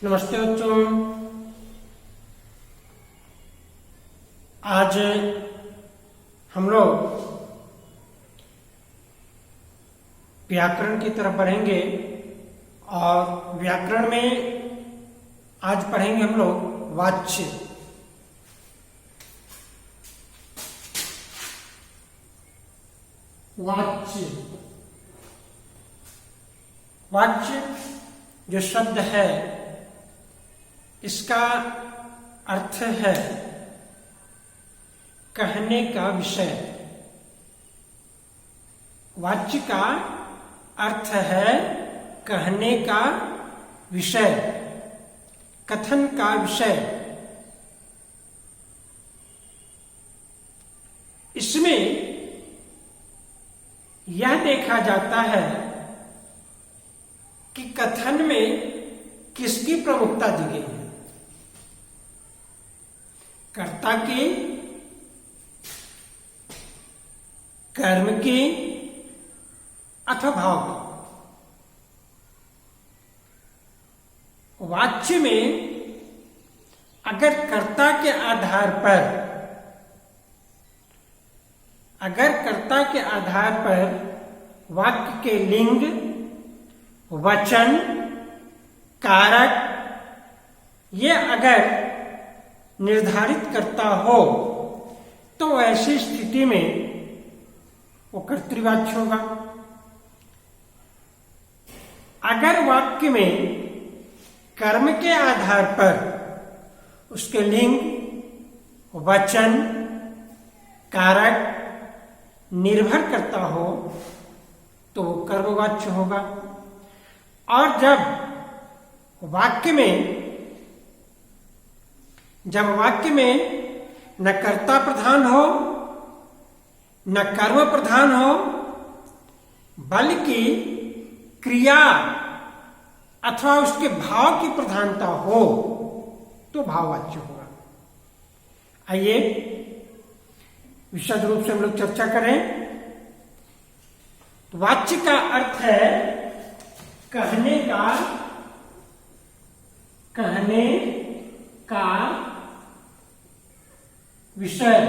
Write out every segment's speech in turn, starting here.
नमस्ते बच्चों। आज हम लोग व्याकरण की तरफ बढ़ेंगे और व्याकरण में आज पढ़ेंगे हम लोग वाच्य। वाच्य वाच्य जो शब्द है इसका अर्थ है कहने का विषय। वाच्य का अर्थ है कहने का विषय, कथन का विषय। इसमें यह देखा जाता है कि कथन में किसकी प्रमुखता दी गई है, कर्ता की, कर्म की अथवा भाव की। वाच्य में अगर कर्ता के आधार पर वाक्य के लिंग, वचन, कारक ये अगर निर्धारित करता हो तो ऐसी स्थिति में वो कर्तृवाच्य होगा। अगर वाक्य में कर्म के आधार पर उसके लिंग, वचन, कारक निर्भर करता हो तो वो कर्मवाच्य होगा। और जब वाक्य में न कर्ता प्रधान हो न कर्म प्रधान हो बल्कि क्रिया अथवा उसके भाव की प्रधानता हो तो भाववाच्य होगा। आइए विशद रूप से हम लोग चर्चा करें। तो वाच्य का अर्थ है कहने का विषय।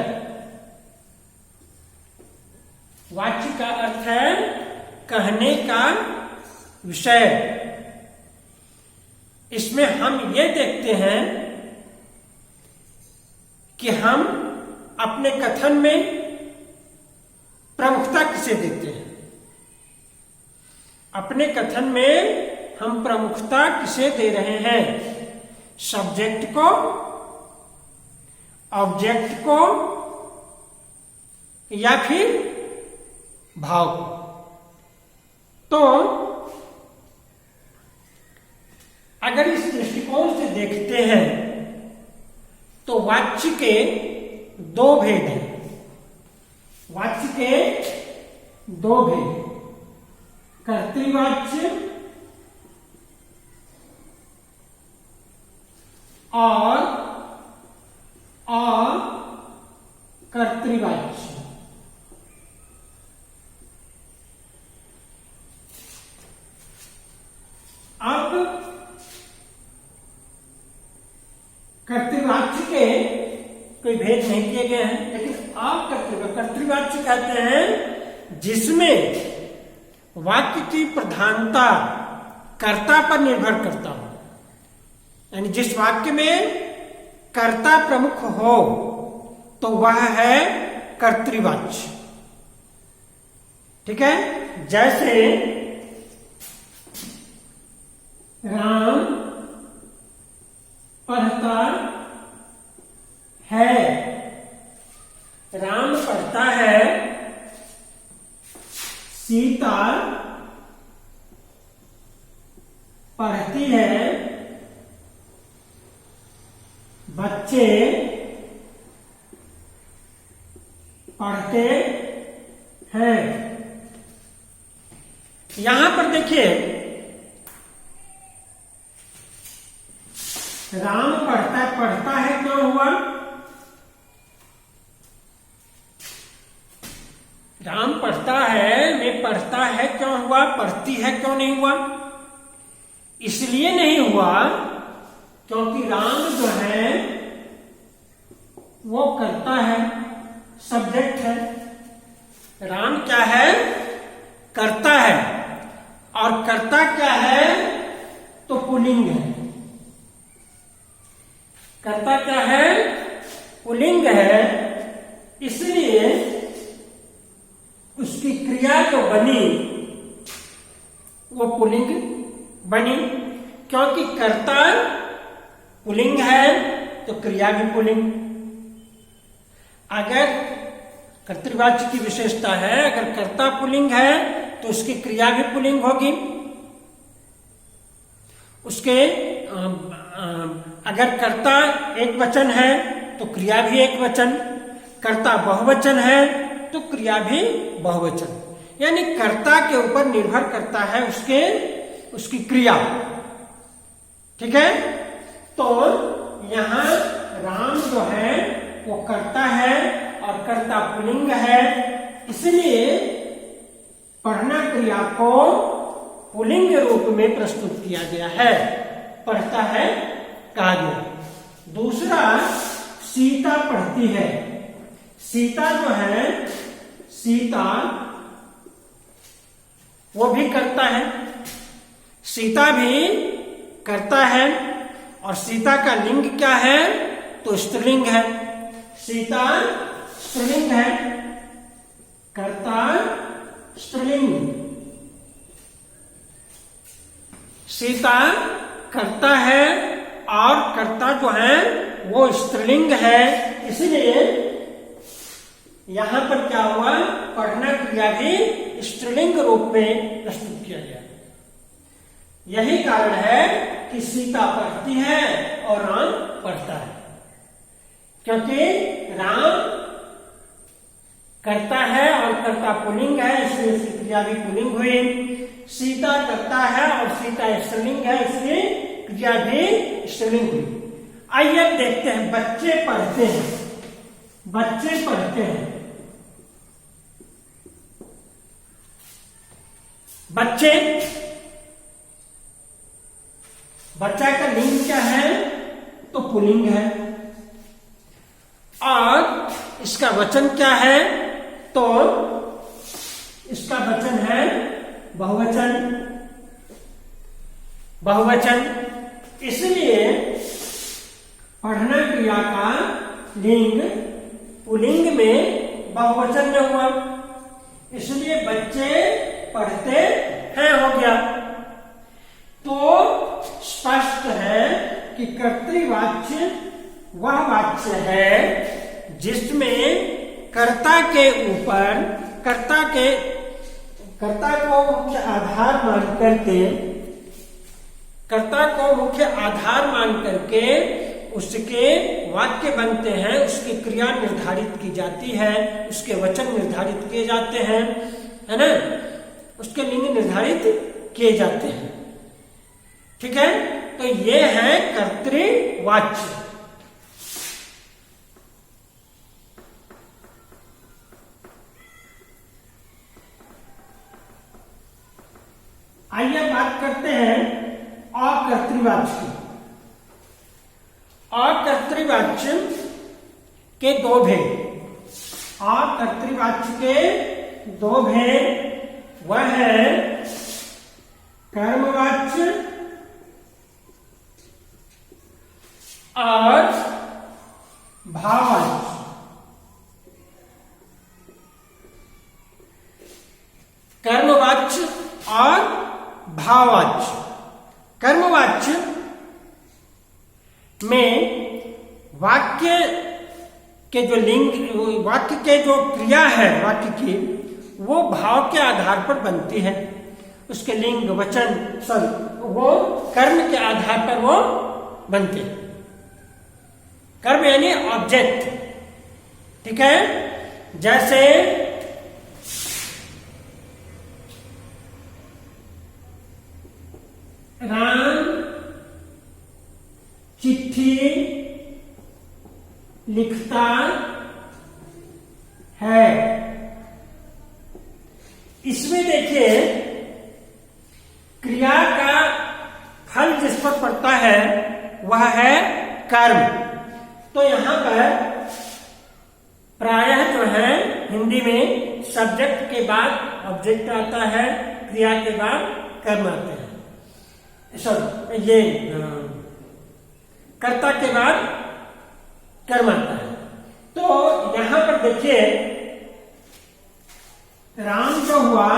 वाच्य का अर्थ है कहने का विषय। इसमें हम ये देखते हैं कि हम अपने कथन में प्रमुखता किसे देते हैं। अपने कथन में हम प्रमुखता किसे दे रहे हैं, सब्जेक्ट को, ऑब्जेक्ट को या फिर भाव को। तो अगर इस दृष्टिकोण से देखते हैं तो वाच्य के दो भेद हैं। वाच्य के दो भेद, कर्तृवाच्य और कर्तृवाच्य। अब कर्तृवाच्य के कोई भेद नहीं किए गए हैं, लेकिन कर्तृवाच्य कहते हैं जिसमें वाक्य की प्रधानता कर्ता पर निर्भर करता हो। यानी जिस वाक्य में कर्ता प्रमुख हो तो वह है कर्तृवाच्य। ठीक है। जैसे राम पढ़ता है, राम पढ़ता है। सीता पढ़ती है, बच्चे पढ़ते हैं। यहां पर देखिए, राम पढ़ता है क्यों हुआ? राम पढ़ता है में पढ़ता है क्यों हुआ, पढ़ती है क्यों नहीं हुआ? इसलिए नहीं हुआ क्योंकि राम जो है वो करता है, सब्जेक्ट है। राम क्या है? करता है। और करता क्या है? तो पुल्लिंग है। करता क्या है? पुल्लिंग है। इसलिए उसकी क्रिया जो बनी वो पुल्लिंग बनी। क्योंकि कर्ता पुल्लिंग है तो क्रिया भी पुल्लिंग। अगर कर्तृवाच्य की विशेषता है, अगर कर्ता पुल्लिंग है तो उसकी क्रिया भी पुल्लिंग होगी। उसके अगर कर्ता एक वचन है तो क्रिया भी एक वचन, कर्ता बहुवचन है तो क्रिया भी बहुवचन। यानी कर्ता के ऊपर निर्भर करता है उसकी क्रिया। ठीक है? तो यहां राम जो है वो करता है और कर्ता पुल्लिंग है, इसलिए पढ़ना क्रिया को पुल्लिंग रूप में प्रस्तुत किया गया है। पढ़ता है कहा गया। दूसरा, सीता पढ़ती है। सीता जो है, सीता वो भी करता है, सीता भी करता है। और सीता का लिंग क्या है? तो स्त्रीलिंग है। सीता स्त्रीलिंग है, कर्ता स्त्रीलिंग। सीता करता है और कर्ता जो है वो स्त्रीलिंग है, इसलिए यहां पर क्या हुआ? पढ़ना क्रिया भी स्त्रीलिंग रूप में प्रस्तुत किया गया। यही कारण है कि सीता पढ़ती है और राम पढ़ता है, क्योंकि राम करता है और कर्ता पुल्लिंग है, इसलिए उसकी क्रिया भी पुल्लिंग हुई। सीता करता है और सीता स्त्रीलिंग है, इसलिए क्रिया भी स्त्रीलिंग हुई। आइए अब देखते हैं, बच्चे पढ़ते हैं। बच्चे पढ़ते हैं। बच्चे, बच्चा का लिंग क्या है? तो पुल्लिंग है। और इसका वचन क्या है? तो इसका वचन है बहुवचन। बहुवचन, इसलिए पढ़ना क्रिया का लिंग पुल्लिंग में बहुवचन में हुआ, इसलिए बच्चे पढ़ते हैं हो गया। तो स्पष्ट है कि कर्तृवाच्य वह वाच्य है जिसमें कर्ता के ऊपर कर्ता को मुख्य आधार मान करके, कर्ता को मुख्य आधार मान करके उसके वाक्य बनते हैं, उसकी क्रिया निर्धारित की जाती है, उसके वचन निर्धारित किए जाते हैं, है ना? उसके लिंग निर्धारित किए जाते हैं। ठीक है? तो ये है कर्तृवाच्य। आइए बात करते हैं अकर्तृवाच्य की। अकर्तृवाच्य के दो भेद। अकर्तृवाच्य के दो भेद, वह है कर्मवाच्य और भाववाच्य। कर्मवाच्य और भाववाच्य। कर्मवाच्य में वाक्य के जो लिंग, वाक्य के जो क्रिया है वाक्य की, वो भाव के आधार पर बनती है। उसके लिंग वचन वो कर्म के आधार पर वो बनते हैं। कर्म यानी ऑब्जेक्ट। ठीक है? जैसे राम चिट्ठी लिखता है। इसमें देखिए क्रिया का फल जिस पर पड़ता है वह है कर्म। तो यहाँ पर प्रायः जो है हिंदी में सब्जेक्ट के बाद ऑब्जेक्ट आता है, क्रिया के बाद कर्म आते हैं, सॉरी ये कर्ता के बाद कर्म आता है। तो यहां पर देखिए राम जो हुआ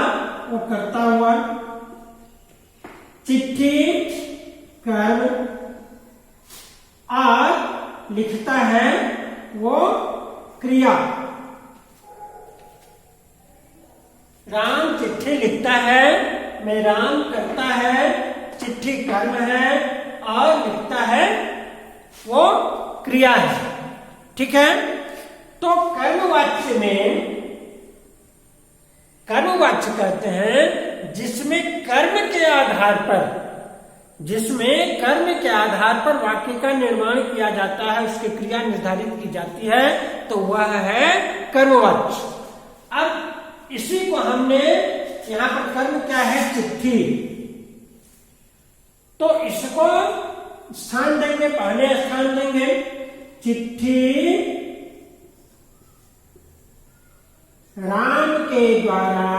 वो कर्ता हुआ, चिट्ठी कर्म, और लिखता है वो क्रिया। राम चिट्ठी लिखता है, में राम करता है, चिट्ठी कर्म है और लिखता है वो क्रिया है। ठीक है। तो कर्मवाच्य में कर्मवाच्य कहते हैं जिसमें कर्म के आधार पर वाक्य का निर्माण किया जाता है, उसकी क्रिया निर्धारित की जाती है, तो वह है कर्मवाच्य। अब इसी को हमने यहां पर कर्म क्या है, चिट्ठी, तो इसको स्थान देंगे, पहले स्थान देंगे चिट्ठी राम के द्वारा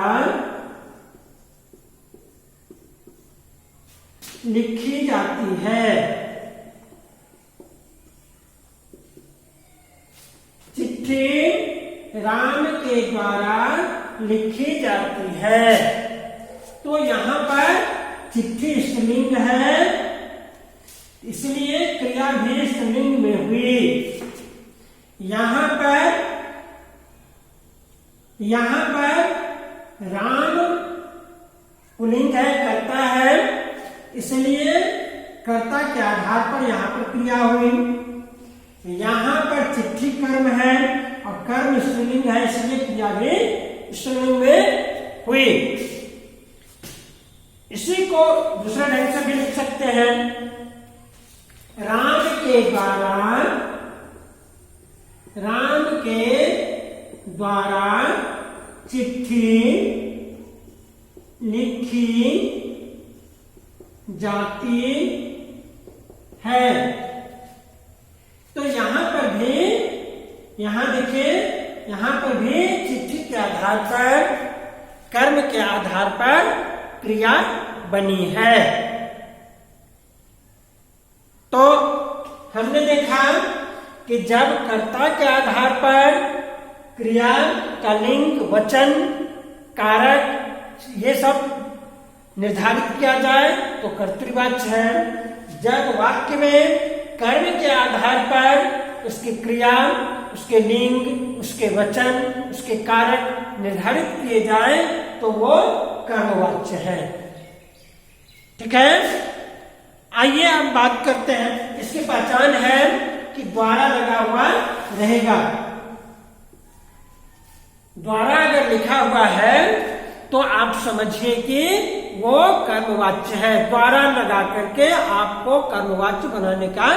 लिखी जाती है। चिट्ठी राम के द्वारा लिखी जाती है। तो यहां पर चिट्ठी स्त्रीलिंग है, इसलिए क्रिया भी स्त्रीलिंग में हुई। यहां पर राम पुल्लिंग है, कर्ता है, इसलिए कर्ता के आधार पर यहां पर क्रिया हुई। यहां पर चिट्ठी कर्म है और कर्म स्त्रीलिंग है, इसलिए क्रिया भी स्त्रीलिंग में हुई। इसी को दूसरे ढंग से भी लिख सकते हैं, राम के द्वारा चिट्ठी लिखी जाती है। तो यहां पर भी, यहां देखिए, यहां पर भी चिट्ठी के आधार पर, कर्म के आधार पर क्रिया बनी है। तो हमने देखा कि जब कर्ता के आधार पर क्रिया का लिंग, वचन, कारक ये सब निर्धारित किया जाए तो कर्तृवाच्य है। जब वाक्य में कर्म के आधार पर उसकी क्रिया, उसके लिंग, उसके वचन, उसके कारक निर्धारित किए जाए तो वो कर्मवाच्य है। ठीक है। आइए अब बात करते हैं, इसकी पहचान है कि द्वारा लगा हुआ रहेगा। द्वारा अगर लिखा हुआ है तो आप समझिए कि वो कर्मवाच्य है। द्वारा लगा करके आपको कर्मवाच्य बनाने का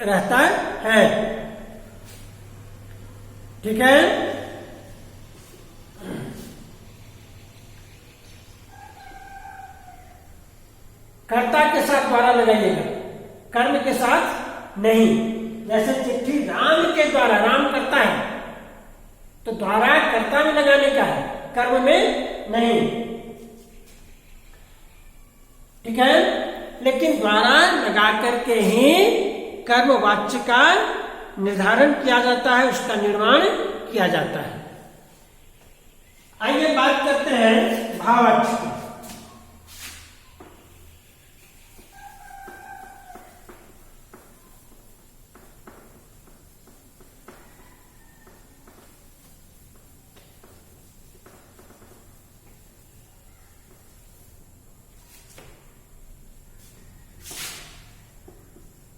रहता है। ठीक है। कर्ता के साथ द्वारा लगाइएगा, कर्म के साथ नहीं। जैसे चिट्ठी राम के द्वारा, राम करता है तो द्वारा कर्ता में लगाने का है, कर्म में नहीं। ठीक है। लेकिन द्वारा लगा करके ही कर्मवाच्य का निर्धारण किया जाता है, उसका निर्माण किया जाता है। आइए बात करते हैं भाववाच्य की।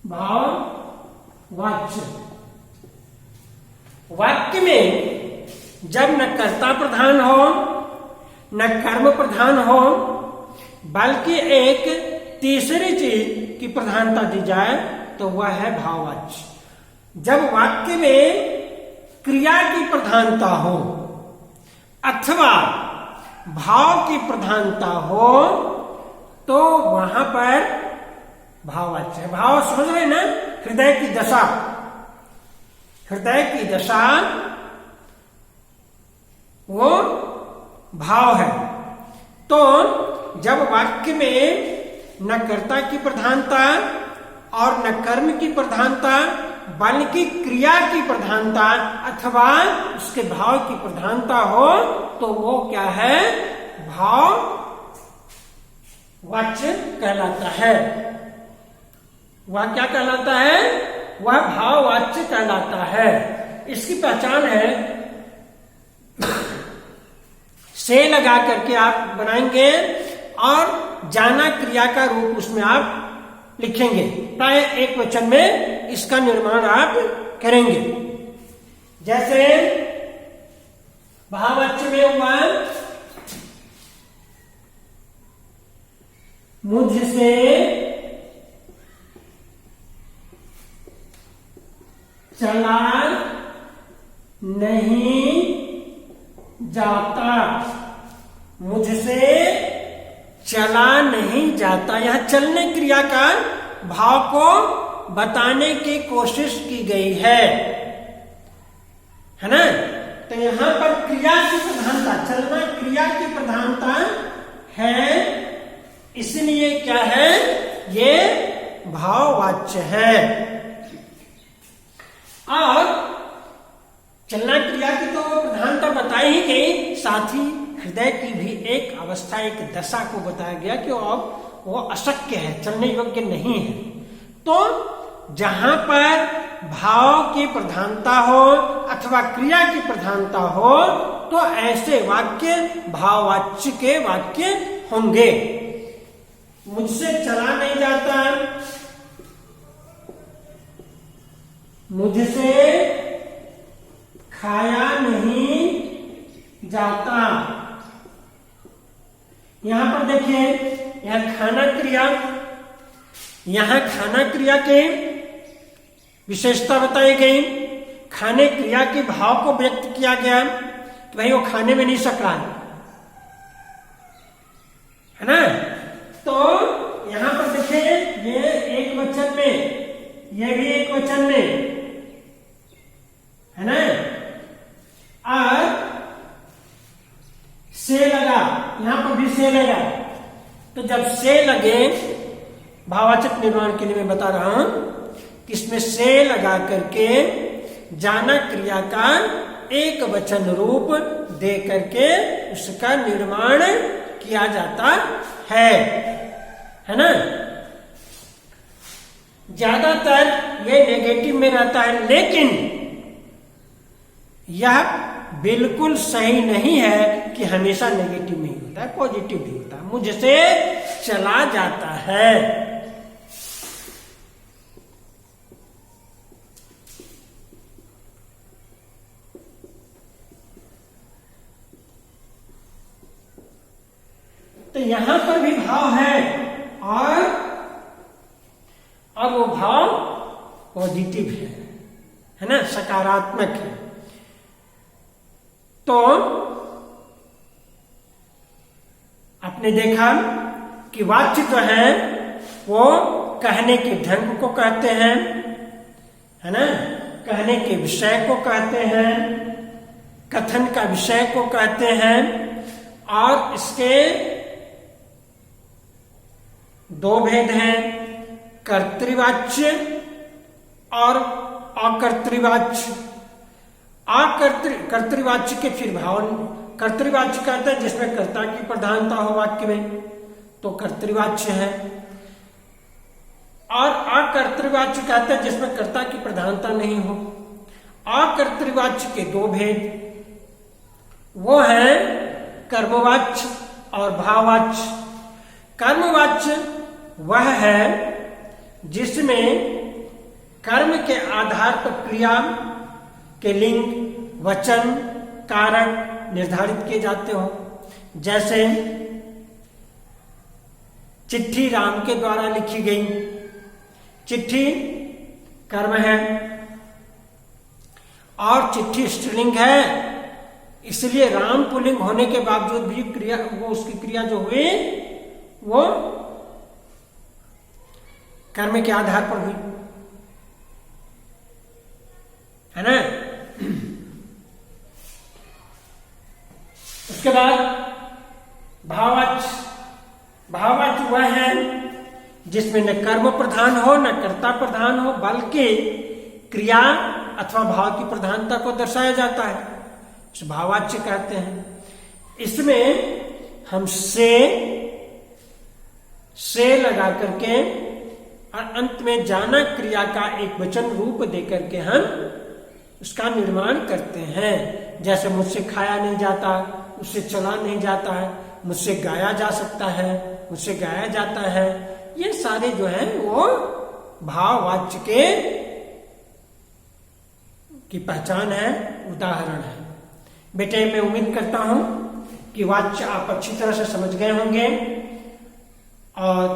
भाववाच्य वाक्य में जब न कर्ता प्रधान हो न कर्म प्रधान हो, बल्कि एक तीसरी चीज की प्रधानता दी जाए तो वह है भाववाच्य। जब वाक्य में क्रिया की प्रधानता हो अथवा भाव की प्रधानता हो तो वहां पर भाववाच्य है। भाव समझ रहे ना, हृदय की दशा, हृदय की दशा वो भाव है। तो जब वाक्य में न कर्ता की प्रधानता और न कर्म की प्रधानता बल्कि क्रिया की प्रधानता अथवा उसके भाव की प्रधानता हो तो वो क्या है, भाव वाच्य कहलाता है। वह क्या कहलाता है, वह भाववाच्य कहलाता है। इसकी पहचान है, से लगा करके आप बनाएंगे और जाना क्रिया का रूप उसमें आप लिखेंगे। प्राय एक वचन में इसका निर्माण आप करेंगे। जैसे भाववाच्य में हुआ मुझसे चला नहीं जाता, मुझसे चला नहीं जाता। यह चलने क्रिया का भाव को बताने की कोशिश की गई है ना। तो यहां पर क्रिया की प्रधानता, चलना क्रिया की प्रधानता है, इसलिए क्या है, ये भाववाच्य है। और चलना क्रिया की तो प्रधानता बताई ही गई, साथ ही हृदय की भी एक अवस्था, एक दशा को बताया गया कि अब वो अशक्य है, चलने योग्य नहीं है। तो जहां पर भाव की प्रधानता हो अथवा क्रिया की प्रधानता हो तो ऐसे वाक्य भाववाच्य के वाक्य होंगे। मुझसे चला नहीं जाता, मुझसे खाया नहीं जाता। यहां पर देखिए, यह खाना क्रिया, यहां खाना क्रिया के विशेषता बताई गई। खाने क्रिया के भाव को व्यक्त किया गया कि भाई वो खाने में नहीं सक रहा है ना। तो यहां पर देखिए, ये एक वचन में, ये भी एक वचन में है ना। और से लगा, यहां पर भी से लगा। तो जब से लगे, भाववाचक निर्माण के लिए मैं बता रहा हूं कि इसमें से लगा करके जाना क्रिया का एक वचन रूप दे करके उसका निर्माण किया जाता है ना। ज्यादातर ये नेगेटिव में रहता है, लेकिन यह बिल्कुल सही नहीं है कि हमेशा नेगेटिव नहीं होता है, पॉजिटिव भी होता है। मुझसे चला जाता है, तो यहां पर भी भाव है और वो भाव पॉजिटिव है ना, सकारात्मक है। तो आपने देखा कि वाच्य जो है वो कहने के ढंग को कहते हैं, है ना, कहने के विषय को कहते हैं, कथन का विषय को कहते हैं। और इसके दो भेद हैं, कर्तृवाच्य और अकर्तृवाच्य। कर्तृवाच्य के फिर भाव, कर्तृवाच्य कहते हैं जिसमें कर्ता की प्रधानता हो वाक्य में, तो कर्तृवाच्य है। और अकर्तृवाच्य कहते हैं जिसमें कर्ता की प्रधानता नहीं हो। अकर्तृवाच्य के दो भेद, वो है कर्मवाच्य और भाववाच्य। कर्मवाच्य वह है जिसमें कर्म के आधार पर क्रिया के लिंग, वचन, कारक निर्धारित किए जाते हो। जैसे चिट्ठी राम के द्वारा लिखी गई, चिट्ठी कर्म है और चिट्ठी स्त्रीलिंग है, इसलिए राम पुल्लिंग होने के बावजूद भी क्रिया, वो उसकी क्रिया जो हुई वो कर्म के आधार पर हुई, है ना। उसके बाद भाववाच्य। भाववाच्य वह है जिसमें न कर्म प्रधान हो न कर्ता प्रधान हो, बल्कि क्रिया अथवा भाव की प्रधानता को दर्शाया जाता है, इसे भाववाच्य कहते हैं। इसमें हम से लगा करके और अंत में जाना क्रिया का एक वचन रूप देकर के हम उसका निर्माण करते हैं। जैसे मुझसे खाया नहीं जाता, उससे चला नहीं जाता है, मुझसे गाया जा सकता है, मुझसे गाया जाता है, ये सारे जो है वो भाववाच्य की पहचान है, उदाहरण है। बेटे मैं उम्मीद करता हूं कि वाच्य आप अच्छी तरह से समझ गए होंगे और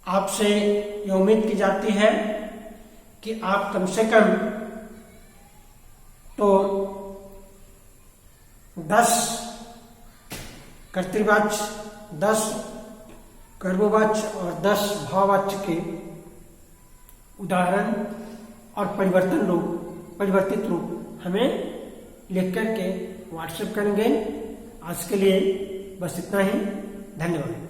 आपसे ये उम्मीद की जाती है कि आप कम से कम तो 10 कर्तृवाच्य, 10 कर्मवाच्य और 10 भाववाच्य के उदाहरण और परिवर्तित रूप हमें लिख करके व्हाट्सएप करेंगे। आज के लिए बस इतना ही, धन्यवाद।